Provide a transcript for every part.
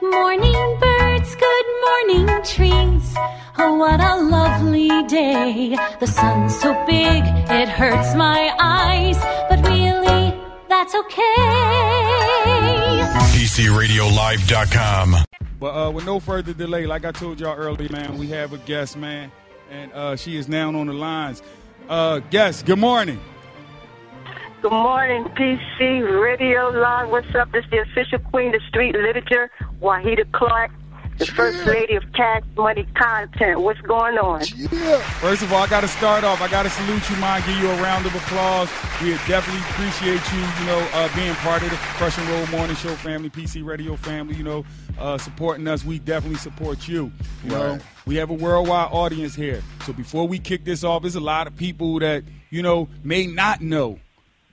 Good morning, birds. Good morning, trees. Oh, what a lovely day. The sun's so big, it hurts my eyes. But really, that's okay. PCRadioLive.com. But with no further delay, like I told y'all earlier, man, we have a guest, man, and she is now on the lines. Guest, good morning. Good morning, PC Radio Live. What's up? This is the official queen of street literature, Wahida Clark, the first lady of cash money content. What's going on? Yeah. First of all, I got to start off. I got to salute you, man. Give you a round of applause. We definitely appreciate you, being part of the Crush&Roll Morning Show family, PC Radio family, supporting us. We definitely support you. You know, we have a worldwide audience here. So before we kick this off, there's a lot of people that, may not know,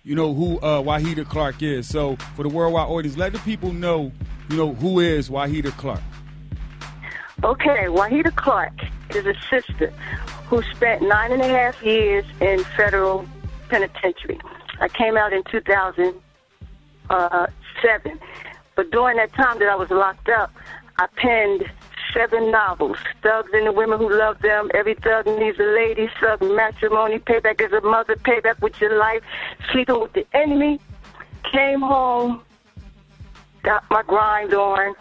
who Wahida Clark is. So for the worldwide audience, let the people know, who is Wahida Clark. Okay, Wahida Clark is a sister who spent 9.5 years in federal penitentiary. I came out in 2007. But during that time that I was locked up, I penned 7 novels. Thugs and the Women Who Love Them, Every Thug Needs a Lady, Thug Matrimony, Payback as a Mother, Payback with Your Life, Sleeping with the Enemy. Came home, got my grind on,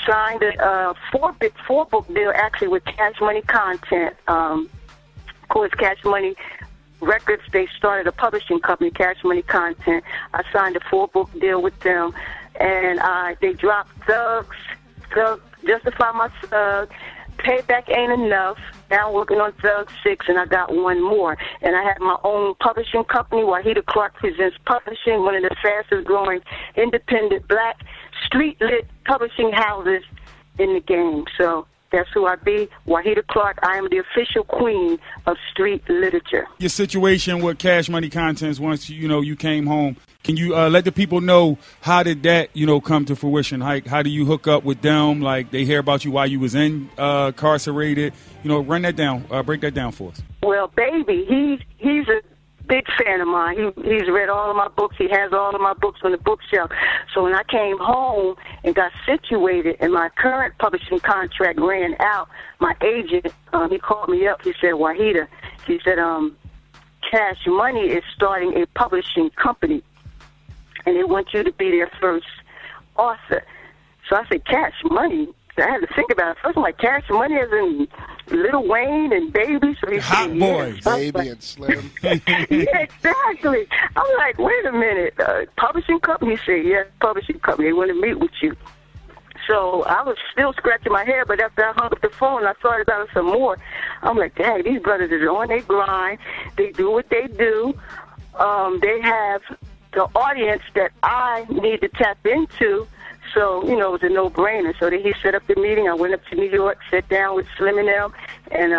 signed a four-book deal actually with Cash Money Content. Of course, Cash Money Records, they started a publishing company, Cash Money Content. I signed a 4-book deal with them, and they dropped Thugs, Justify My Thug, Payback Ain't Enough. Now I'm working on Thug 6, and I got one more. And I have my own publishing company, Wahida Clark Presents Publishing, one of the fastest-growing independent black street-lit publishing houses in the game. So that's who I be, Wahida Clark. I am the official queen of street literature. Your situation with Cash Money Contents once, you came home. Can you let the people know how did that, come to fruition? How do you hook up with them? Like, they hear about you while you was incarcerated. Run that down, break that down for us. Well, baby, he's a big fan of mine. He's read all of my books. He has all of my books on the bookshelf. So when I came home and got situated and my current publishing contract ran out, my agent, he called me up. He said, Wahida, he said, Cash Money is starting a publishing company, and they want you to be their first author. So I said, Cash Money? I had to think about it. First, I'm like, Cash Money as in Lil Wayne and Baby? So he Hot said, Boys. Baby and Slim. Yeah, exactly. I'm like, wait a minute. Publishing company? He said, yes, publishing company. They want to meet with you. So I was still scratching my head, but after I hung up the phone, I thought about it some more. I'm like, dang, these brothers are on their grind. They do what they do. They have the audience that I need to tap into. So, it was a no-brainer. So then he set up the meeting. I went up to New York, sat down with Slim and them, and,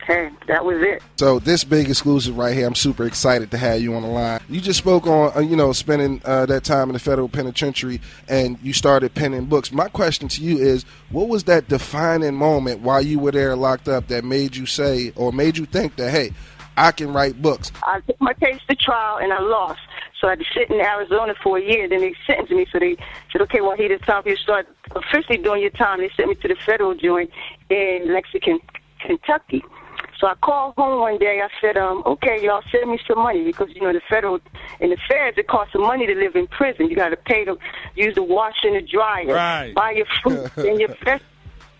hey, that was it. So this big exclusive right here, I'm super excited to have you on the line. You just spoke on, spending that time in the federal penitentiary, and you started penning books. My question to you is, what was that defining moment while you were there locked up that made you say or made you think that, hey, I can write books? I took my case to trial, and I lost. So I had to sit in Arizona for a year. Then they sentenced me. So they said, okay, well, it's time for you to start officially doing your time. They sent me to the federal joint in Lexington, Kentucky. So I called home one day. I said, okay, y'all send me some money because, the federal, in the feds, it costs some money to live in prison. You got to pay to use the washer and the dryer, right, buy your fruit and your fresh.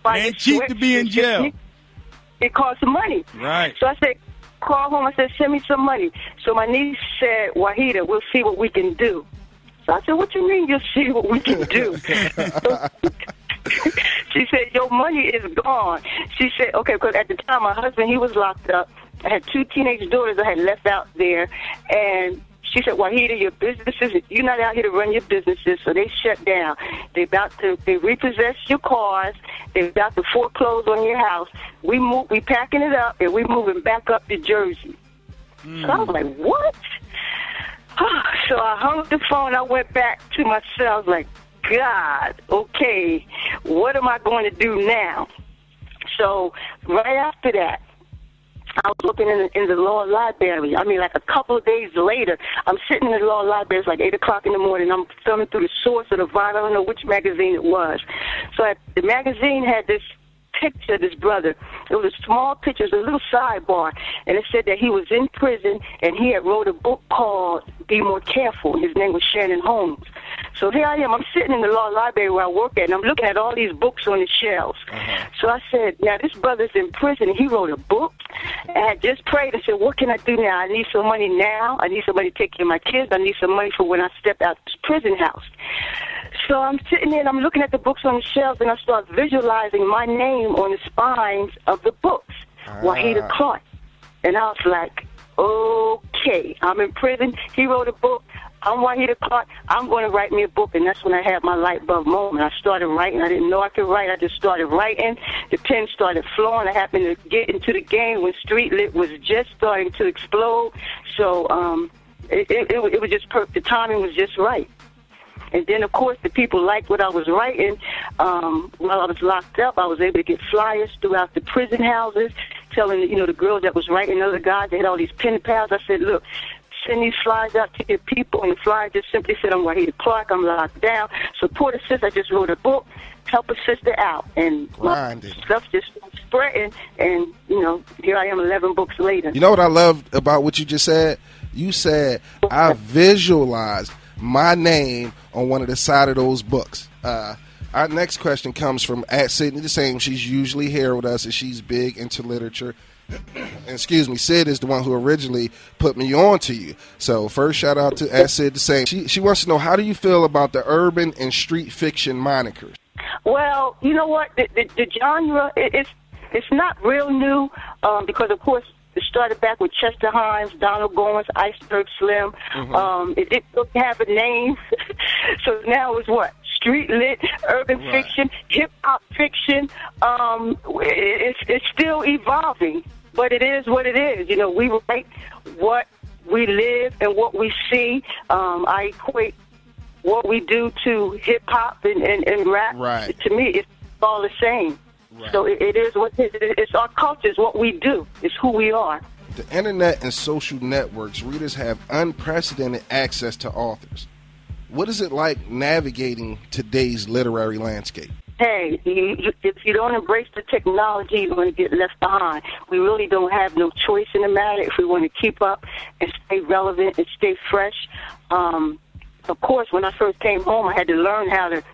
Ain't cheap to be in jail. It costs some money. Right. So I said, call home. I said, send me some money. So my niece said, Wahida, we'll see what we can do. So I said, what you mean you'll see what we can do? She said, your money is gone. She said, okay, because at the time my husband, he was locked up. I had 2 teenage daughters I had left out there. And she said, Wahida, your businesses, you're not out here to run your businesses, so they shut down. They repossess your cars. They're about to foreclose on your house. We packing it up, and we moving back up to Jersey. So I was like, what? So I hung up the phone. I went back to my cell. I was like, God, okay, what am I going to do now? So right after that, I was looking in the law library. I mean, like a couple of days later, I'm sitting in the law library. It's like 8 o'clock in the morning. I'm thumbing through the source of the Vine. I don't know which magazine it was. So the magazine had this picture of this brother. It was a small picture, it was a little sidebar, and it said that he was in prison and he had wrote a book called Be More Careful. His name was Shannon Holmes. So here I am. I'm sitting in the law library where I work at, and I'm looking at all these books on the shelves. So I said, now this brother's in prison, and he wrote a book. And I just prayed and said, what can I do now? I need some money now. I need somebody to take care of my kids. I need some money for when I step out this prison house. So I'm sitting there, and I'm looking at the books on the shelves, and I start visualizing my name on the spines of the books, Wahida Clark. And I was like, okay, I'm in prison. He wrote a book. I'm Wahida Clark. I'm going to write me a book, and that's when I had my light bulb moment. I started writing. I didn't know I could write. I just started writing. The pen started flowing. I happened to get into the game when Street Lit was just starting to explode. So it was just perfect. The timing was just right. And then, of course, the people liked what I was writing. While I was locked up, I was able to get flyers throughout the prison houses, telling, the girls that was writing, other guys, they had all these pen pals. I said, look, send these flyers out to your people. And the flyer just simply said, I'm Wahida Clark, I'm locked down. Support a sister. I just wrote a book, help a sister out. And stuff just started spreading. And, here I am 11 books later. You know what I loved about what you just said? You said, I visualized my name on one of the side of those books. Our next question comes from @Sydney the Same. She's usually here with us, and she's big into literature. Excuse me, Sid is the one who originally put me on to you. So first, shout out to @Sid the Same. She wants to know, how do you feel about the urban and street fiction monikers? Well, you know what? The genre, it's not real new because, of course, it started back with Chester Himes, Donald Goins, Iceberg Slim. It didn't have a name. So now it's what? Street lit, urban fiction, hip-hop fiction. It's still evolving, but it is what it is. We write what we live and what we see. I equate what we do to hip-hop and rap. Right. To me, it's all the same. Right. So it is what it is. It's our culture. It's what we do. It's who we are. The internet and social networks, readers have unprecedented access to authors. What is it like navigating today's literary landscape? Hey, if you don't embrace the technology, you're going to get left behind. We really don't have no choice in the matter if we want to keep up and stay relevant and stay fresh. Of course, when I first came home, I had to learn how to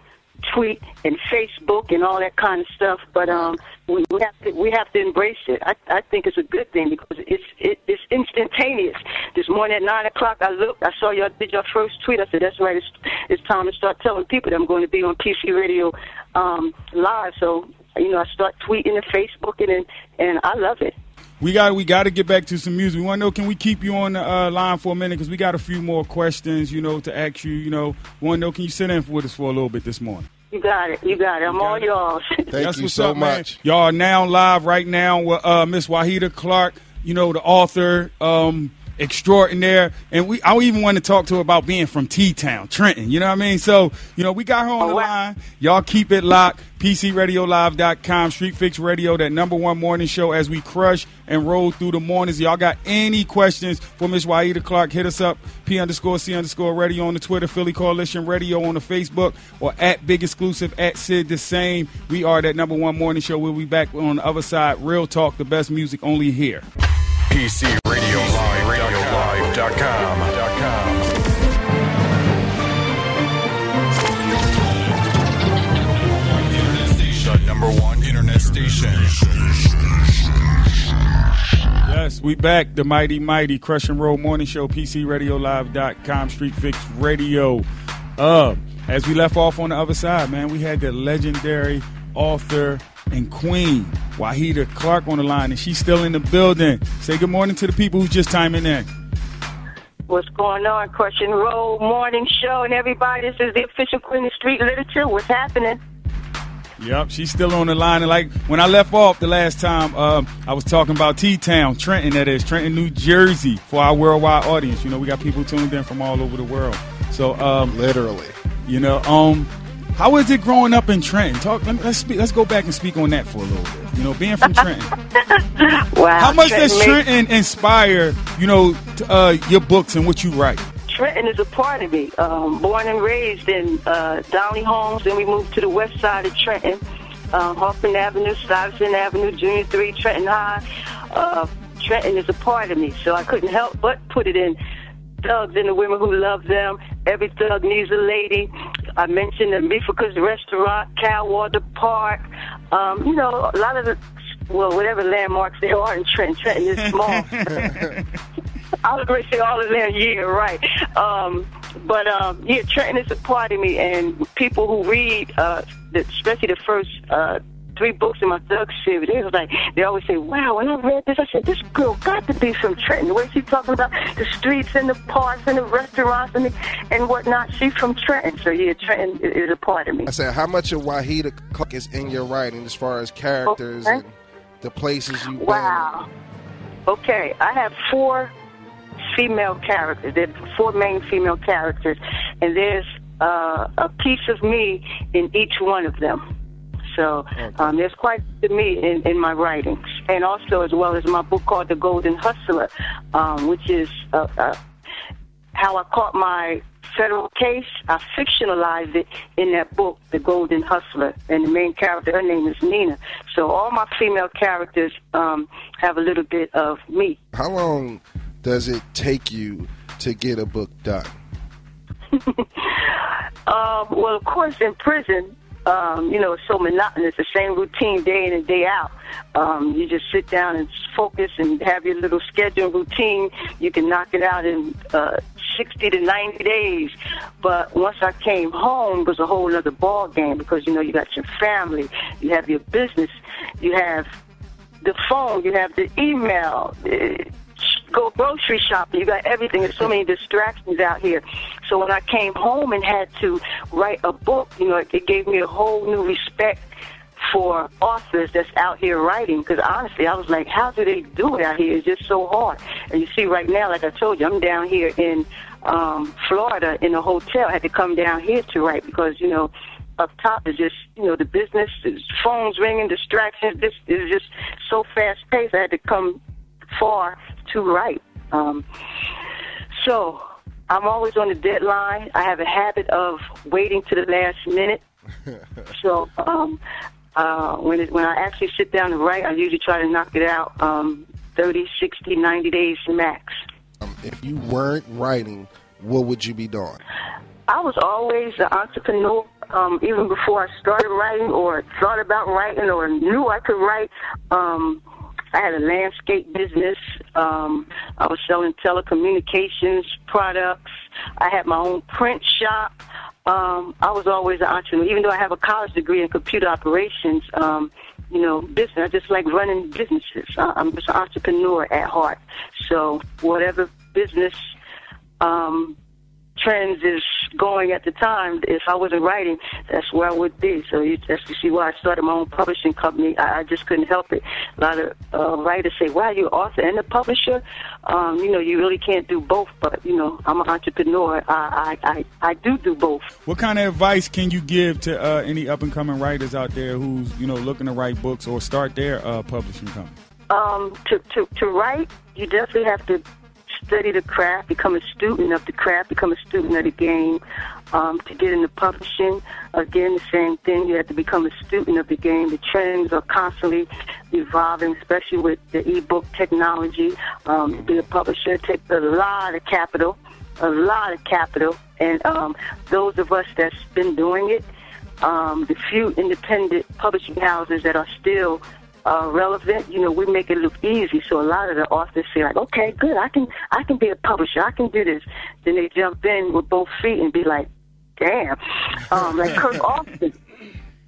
tweet and Facebook and all that kind of stuff, but we have to embrace it. I think it's a good thing because it's instantaneous. This morning at 9 o'clock, I looked, I saw y'all did your first tweet. I said, that's right, it's time to start telling people that I'm going to be on PC Radio live. So I start tweeting and Facebooking, and I love it. We got to get back to some music. We want to know, can we keep you on the line for a minute? Because we got a few more questions, to ask you. We want to know, can you sit in with us for a little bit this morning? You got it. I'm all yours. Thank you so much. Y'all are now live right now with Miss Wahida Clark, the author extraordinaire. And I even want to talk to her about being from T-Town, Trenton. You know what I mean? So, we got her on the line. Y'all keep it locked. PCRadioLive.com, Street Fix Radio, that #1 morning show as we crush and roll through the mornings. Y'all got any questions for Miss Wahida Clark, hit us up, P_C_radio on the Twitter, Philly Coalition Radio on the Facebook, or @BigExclusive, @Sid the Same. We are that #1 morning show. We'll be back on the other side. Real talk, the best music only here. PCRadioLive.com. #1 internet station. Yes, we back. The mighty Crush and Roll Morning Show, PCRadioLive.com, Street Fix Radio. As we left off on the other side, man, we had the legendary author and queen, Wahida Clark, on the line, and she's still in the building. Say good morning to the people who's just chiming in. What's going on, Crush and Roll Morning Show, and everybody? This is the official queen of street literature. What's happening? Yep, she's still on the line. And like when I left off the last time, I was talking about T-Town, Trenton, that is, Trenton, New Jersey, for our worldwide audience. We got people tuned in from all over the world. So, literally. How is it growing up in Trenton? Let's go back and speak on that for a little bit. You know, being from Trenton. Wow. How much does Trenton inspire, your books and what you write? Trenton is a part of me. Born and raised in Downey Homes, then we moved to the west side of Trenton. Hoffman Avenue, Stuyvesant Avenue, Junior 3, Trenton High. Trenton is a part of me, so I couldn't help but put it in. Thugs and the women who love them. Every thug needs a lady. I mentioned the Mifika's Restaurant, Cal Water Park. A lot of whatever landmarks there are in Trenton. Trenton is small. I was going to say all of them, yeah, right. Trenton is a part of me, and people who read, especially the first 3 books in my Thug series, they always say, wow, when I read this, I said, this girl got to be from Trenton. The way she's talking about the streets and the parks and the restaurants and whatnot, she's from Trenton. So, yeah, Trenton is a part of me. I said, how much of Wahida Clark is in your writing as far as characters and the places you've been? Wow. Okay, I have 4 female characters. There are 4 main female characters, and there's a piece of me in each one of them. So there's quite to me in my writings, and also as well as my book called The Golden Hustler, which is how I caught my federal case. I fictionalized it in that book, The Golden Hustler, and the main character, her name is Nina. So all my female characters have a little bit of me. How long does it take you to get a book done? Well, of course, in prison, it's so monotonous, the same routine day in and day out. You just sit down and focus and have your little schedule routine. You can knock it out in 60 to 90 days. But once I came home, it was a whole other ball game because, you got your family, you have your business, you have the phone, you have the email, go grocery shopping, you got everything. There's so many distractions out here. So when I came home and had to write a book, it gave me a whole new respect for authors that's out here writing, because honestly, I was like, how do they do it out here? It's just so hard. And you see right now, like I told you, I'm down here in Florida in a hotel. I had to come down here to write because, up top is just, the business, phones ringing, distractions. This is just so fast-paced. I had to come far to write. So I'm always on the deadline. I have a habit of waiting to the last minute. So when I actually sit down to write, I usually try to knock it out 30, 60, 90 days max. If you weren't writing, what would you be doing? I was always an entrepreneur. Even before I started writing or thought about writing or knew I could write, I had a landscape business. I was selling telecommunications products. I had my own print shop. I was always an entrepreneur. Even though I have a college degree in computer operations, business, I just like running businesses. I'm just an entrepreneur at heart. So whatever business trends is going at the time, if I wasn't writing, that's where I would be. So that's to see why I started my own publishing company. I just couldn't help it. A lot of writers say, wow, you're an author and a publisher. You really can't do both, but, I'm an entrepreneur. I do both. What kind of advice can you give to any up-and-coming writers out there who's, looking to write books or start their publishing company? To write, you definitely have to study the craft, become a student of the craft, become a student of the game. To get into publishing, again, the same thing. You have to become a student of the game. The trends are constantly evolving, especially with the e-book technology. To be a publisher takes a lot of capital. And those of us that's been doing it, the few independent publishing houses that are still relevant, we make it look easy. So a lot of the authors say, like, okay, good, I can be a publisher, I can do this. Then they jump in with both feet and be like, damn. Like Kirk Austin.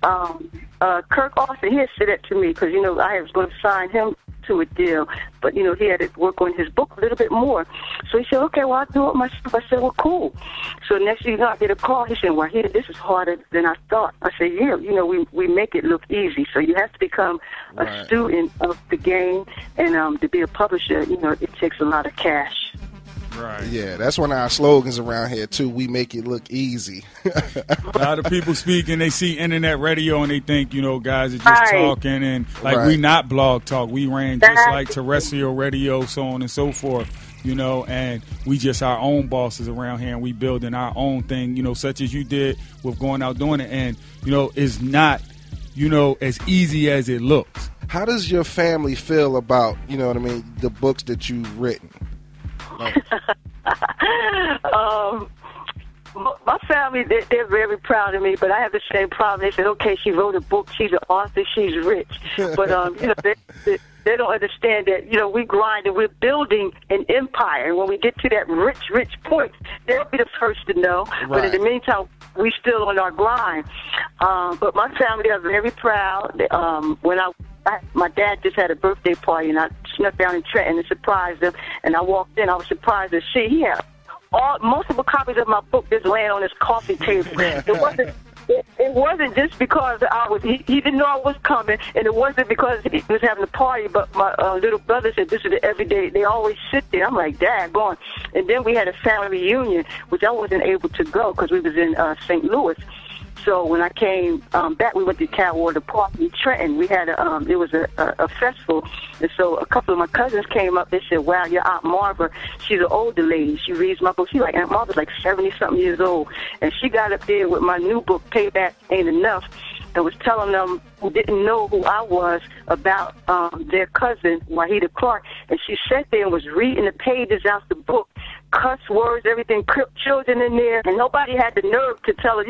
Kirk Austin, he had said that to me because, I was going to sign him to a deal, but, he had to work on his book a little bit more. So he said, okay, well, I'll do it myself. I said, well, cool. So next thing you know, I get a call. He said, well, this is harder than I thought. I said, yeah, we make it look easy. So you have to become a student of the game, and to be a publisher, it takes a lot of cash. Right. Yeah, that's one of our slogans around here, too. We make it look easy. A lot of people speak and they see internet radio and they think, guys are just talking and we not blog talk. We ran just like terrestrial radio, so on and so forth, and we just our own bosses around here and we building our own thing, such as you did with going out doing it. And, it's not, as easy as it looks. How does your family feel about, the books that you've written? My family, they're very proud of me, but I have the same problem. They said, okay, she wrote a book, she's an author, she's rich. But, they don't understand that, we grind and we're building an empire. And when we get to that rich point, they'll be the first to know. Right. But in the meantime, we still on our grind. But my family are very proud. My dad just had a birthday party, and I snuck down in Trenton and surprised him. And I walked in, I was surprised to see he had multiple copies of my book just laying on his coffee table. It wasn't just because he didn't know I was coming, and it wasn't because he was having a party, but my little brother said this is every day. They always sit there. I'm like, Dad, going. And then we had a family reunion, which I wasn't able to go because we was in St. Louis. So when I came back, we went to Catwater Park in Trenton. We had it was a festival, and so a couple of my cousins came up. They said, "Wow, your Aunt Marva, she's an older lady. She reads my book. She's like Aunt Marva's like 70-something years old, and she got up there with my new book, Payback Ain't Enough, and was telling them who didn't know who I was about their cousin, Wahida Clark. And she sat there and was reading the pages out the book, cuss words, everything, children in there, and nobody had the nerve to tell her,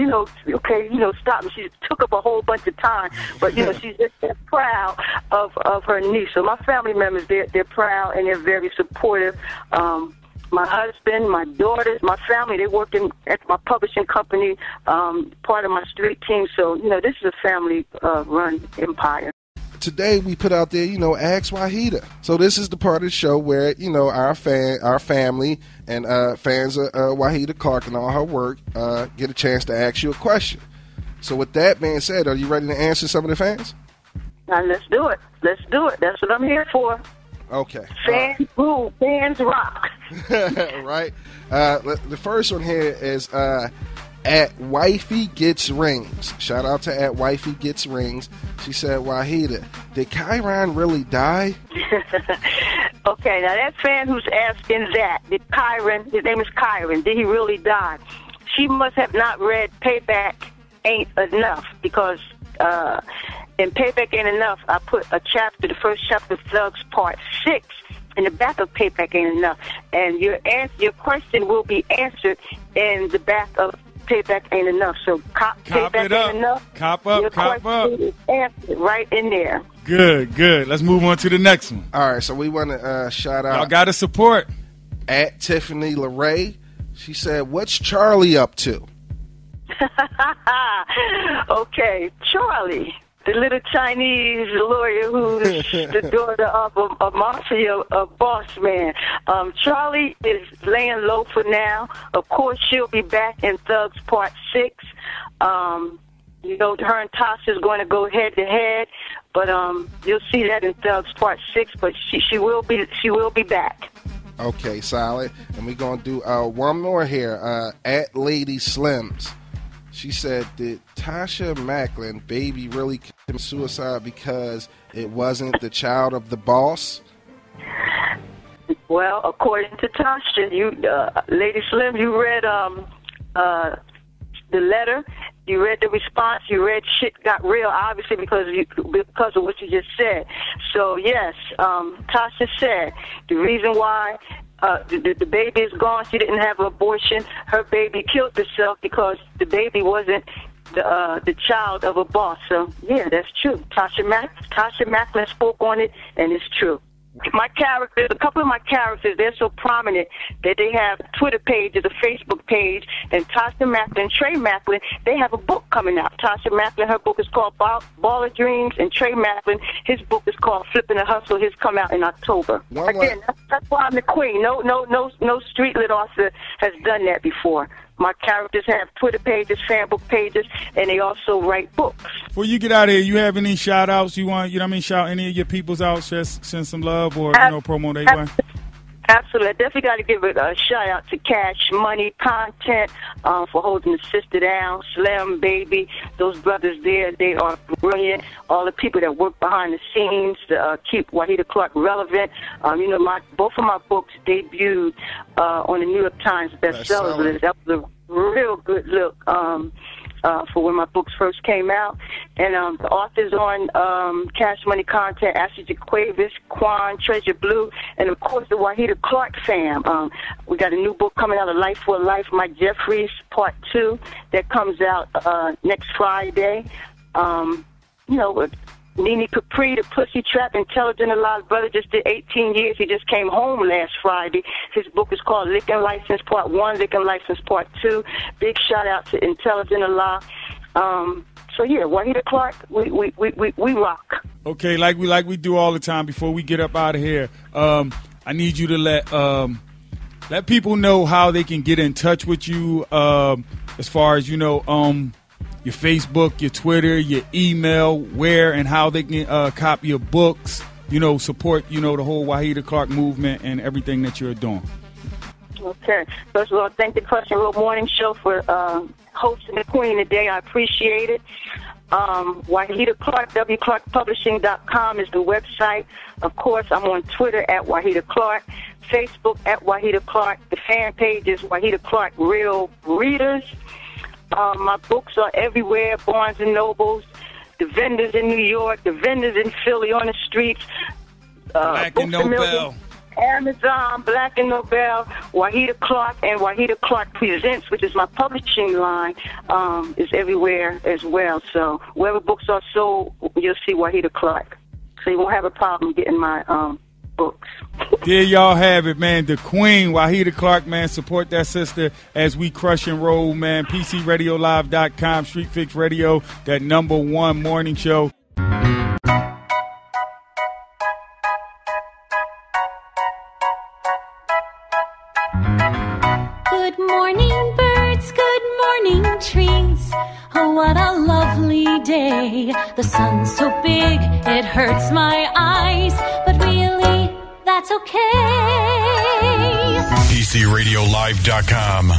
okay, stop. And she took up a whole bunch of time, but, she's just that proud of her niece. So my family members, they're proud and they're very supportive. My husband, my daughters, my family, they work at my publishing company, part of my street team. So, this is a family-run empire. Today we put out there, Ask Wahida. So this is the part of the show where, our family and fans of Wahida Clark and all her work get a chance to ask you a question. So with that being said, are you ready to answer some of the fans? Let's do it. That's what I'm here for. Okay. Fans rule. Fans rock. Right. The first one here is at Wifey Gets Rings. Shout out to at Wifey Gets Rings. She said, Wahida, did Kyron really die? Okay, now that fan who's asking that, did Kyron, his name is Kyron, did he really die? She must have not read Payback Ain't Enough, because in Payback Ain't Enough, I put a chapter, the first chapter of Thugs Part 6, in the back of Payback Ain't Enough. And your question will be answered in the back of Payback Ain't Enough. So Payback Ain't Enough. Cop up. Is answered right in there. Good. Let's move on to the next one. All right, so we want to shout out. Y'all got to support. At Tiffany LeRae. She said, what's Charlie up to? Okay, Charlie, the little Chinese lawyer who's the daughter of a mafia boss man. Charlie is laying low for now. Of course, she'll be back in Thugs Part 6. Her and Tasha's going to go head to head, but you'll see that in Thugs Part 6. But she will be back. Okay, solid. And we're going to do one more here. At Lady Slims. She said, did Tasha Macklin baby really commit suicide because it wasn't the child of the boss? Well, according to Tasha, Lady Slim, you read the letter, you read the response, you read shit got real, obviously because of what you just said. So yes, Tasha said the reason why the baby is gone, she didn't have an abortion. Her baby killed herself because the baby wasn't the child of a boss. So yeah, that's true. Tasha Macklin spoke on it, and it's true. My characters, a couple of my characters, they're so prominent that they have Twitter pages, a Facebook page, and Tasha Macklin, Trey Macklin, they have a book coming out. Tasha Macklin, her book is called Baller Dreams, and Trey Macklin, his book is called Flipping the Hustle. His come out in October. Again, that's why I'm the queen. No street lit author has done that before. My characters have Twitter pages, fan book pages, and they also write books. Before you get out of here, you have any shout-outs you want, shout any of your peoples out, just send some love or, promo their way? Absolutely. I definitely got to give a shout out to Cash Money Content for holding the sister down. Slim, Baby, those brothers there, they are brilliant. All the people that work behind the scenes to keep Wahida Clark relevant. Both of my books debuted on the New York Times bestseller list. That was a real good look for when my books first came out. And the authors on Cash Money Content, Ashley Jaquavis, Quan, Treasure Blue, and of course the Wahida Clark fam. We got a new book coming out, A Life for a Life, Mike Jeffries, Part 2, that comes out next Friday. Nene Capri, the Pussy Trap, Intelligent Alive brother, just did 18 years. He just came home last Friday. His book is called Licking License Part 1, Licking License Part 2. Big shout out to Intelligent Alive. Wahida Clark, we rock. Okay, like we do all the time before we get up out of here. I need you to let people know how they can get in touch with you, as far as your Facebook, your Twitter, your email, where and how they can copy your books, support, the whole Wahida Clark movement and everything that you're doing. Okay. First of all, thank the Crush&Roll Morning Show for hosting the Queen today. I appreciate it. Wahida Clark, WClarkPublishing.com is the website. Of course, I'm on Twitter at Wahida Clark, Facebook at Wahida Clark. The fan page is Wahida Clark Real Readers. My books are everywhere, Barnes & Nobles, the vendors in New York, the vendors in Philly on the streets. Black and Nobel. Amazon, Black and Nobel, Wahida Clark, and Wahida Clark Presents, which is my publishing line, is everywhere as well. So wherever books are sold, you'll see Wahida Clark. So you won't have a problem getting my books. There y'all have it, man. The Queen, Wahida Clark, man. Support that sister as we crush and roll, man. PCRadioLive.com, Street Fix Radio, that #1 morning show. Good morning, birds. Good morning, trees. Oh, what a lovely day. The sun's so big, it hurts my eyes. But really, that's okay. PCRadioLive.com.